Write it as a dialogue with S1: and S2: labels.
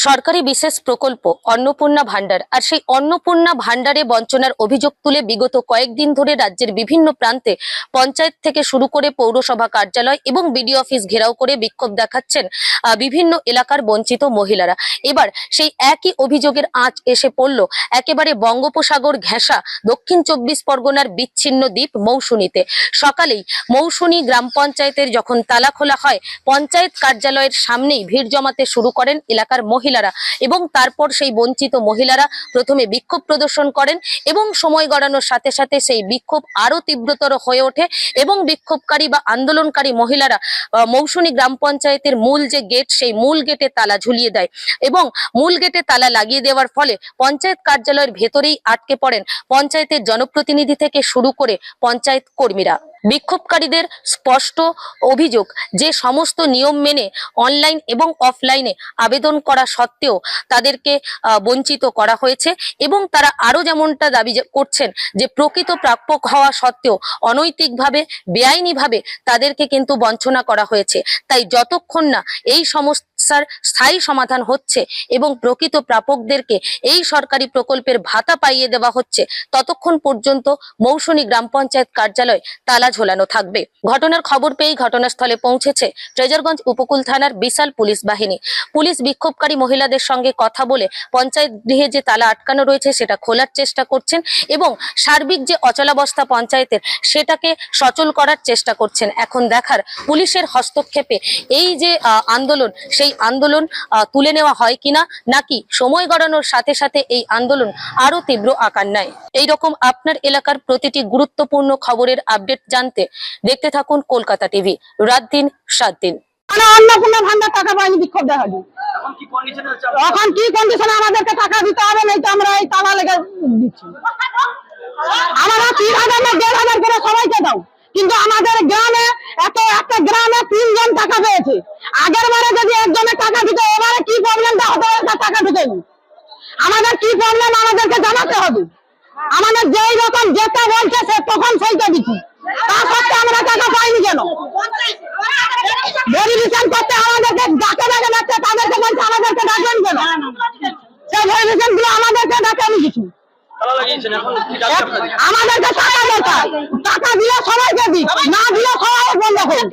S1: সরকারি বিশেষ প্রকল্প অন্নপূর্ণা ভান্ডার আর সেই অন্নপূর্ণা ভান্ডারে বঞ্চনার অভিযোগ তুলে বিগত কয়েকদিন ধরে রাজ্যের বিভিন্ন প্রান্তে পঞ্চায়েত থেকে শুরু করে পৌরসভা কার্যালয় এবং বিডিও অফিস ঘেরাও করে বিক্ষোভ দেখাচ্ছেন বিভিন্ন এলাকার বঞ্চিত মহিলারা। এবার সেই একই অভিযোগের আঁচ এসে পড়ল একেবারে বঙ্গোপসাগর ঘেঁষা দক্ষিণ 24 পরগনার বিচ্ছিন্ন দ্বীপ মৌসুনীতে। সকালেই মৌসুনী গ্রাম পঞ্চায়েতের যখন তালা খোলা হয়, পঞ্চায়েত কার্যালয়ের সামনেই ভিড় জমাতে শুরু করেন এলাকার মহিলারা এবং তারপর সেই বঞ্চিত মহিলারা প্রথমে বিক্ষোভ প্রদর্শন করেন এবং সময় গড়ানোর সাথে সাথে সেই বিক্ষোভ আরো তীব্রতর হয়ে ওঠে এবং বিক্ষোভকারী বা আন্দোলনকারী মহিলারা মৌসুনী গ্রাম পঞ্চায়েতের মূল যে গেট, সেই মূল গেটে তালা ঝুলিয়ে দেয় এবং মূল গেটে তালা লাগিয়ে দেওয়ার ফলে পঞ্চায়েত কার্যালয়ের ভেতরেই আটকে পড়েন পঞ্চায়েতের জনপ্রতিনিধি থেকে শুরু করে পঞ্চায়েত কর্মীরা। বিক্ষোভকারীদের স্পষ্ট অভিযোগ যে সমস্ত নিয়ম মেনে অনলাইন এবং অফলাইনে আবেদন করা সত্ত্বেও তাদেরকে বঞ্চিত করা হয়েছে এবং তারা আরো যেমনটা দাবি করছেন যে প্রকৃত প্রাপ্য হওয়া সত্ত্বেও অনৈতিকভাবে বেআইনিভাবে তাদেরকে কিন্তু বঞ্চনা করা হয়েছে। তাই যতক্ষণ না এই সমস্যার স্থায়ী সমাধান হচ্ছে এবং প্রকৃত প্রাপকদেরকে এই সরকারি প্রকল্পের ভাতা পাইয়ে দেওয়া হচ্ছে, ততক্ষণ পর্যন্ত মৌসুনী গ্রাম পঞ্চায়েত কার্যালয় তালা ঝোলানো থাকবে। ঘটনার খবর পেয়ে ঘটনাস্থলে পৌঁছেছে ট্রেজারগঞ্জ উপকূল থানার বিশাল পুলিশ বাহিনী। পুলিশ বিক্ষোভকারী মহিলাদের সঙ্গে কথা বলে পঞ্চায়েত গৃহে যে তালা আটকানো রয়েছে সেটা খোলার চেষ্টা করছেন এবং সার্বিক যে অচলাবস্থা পঞ্চায়েতের সেটাকে সচল করার চেষ্টা করছেন। এখন দেখার পুলিশের হস্তক্ষেপে এই যে আন্দোলন, সেই আন্দোলন তুলে নেওয়া হয় কিনা, নাকি সময় গড়ানোর সাথে সাথে এই আন্দোলন আরো তীব্র আকার নেয়। এইরকম আপনার এলাকার প্রতিটি গুরুত্বপূর্ণ খবরের আপডেট জানতে দেখতে থাকুন কলকাতা টিভি, রাত দিন 7 দিন।
S2: অন্নপূর্ণা ভান্ডার টাকা পাইনি, বিক্ষোভ দেখালি। এখন কি কন্ডিশনে আমাদেরকে টাকা দিতে হবে, নাই তো আমরা এই তালা লেগে দিচ্ছি। আমরা 3000 না 1500 করে সবাইকে দাও, কিন্তু আমাদের গ্রামে একটা গ্রামে 3 জন টাকা পেয়েছে। আগের বারে যদি একজনের টাকা দিত, এবারে কি প্রবলেমটা হতে টাকা ঢুকেনি। আমাদের কি প্রবলেম আমাদেরকে জানাতে হবে। আমাদের যেই রকম যেটা বলছে সে তখন সেইটা দিচ্ছি, তা সত্ত্বেও আমরা টাকা পাইনি কেন? ভেরিফিকেশন করতে আমাদেরকে ডাকে যাচ্ছে, তাদেরকে বলছে আমাদেরকে ডাকবেন কেন? সেই ভেরিফিকেশন গুলো আমাদেরকে ডাকেনি কিছু। আমাদেরকে টাকা দরকার, টাকা দিলে সবাইকে দিক, না দিলে সবাই বন্ধ হোক।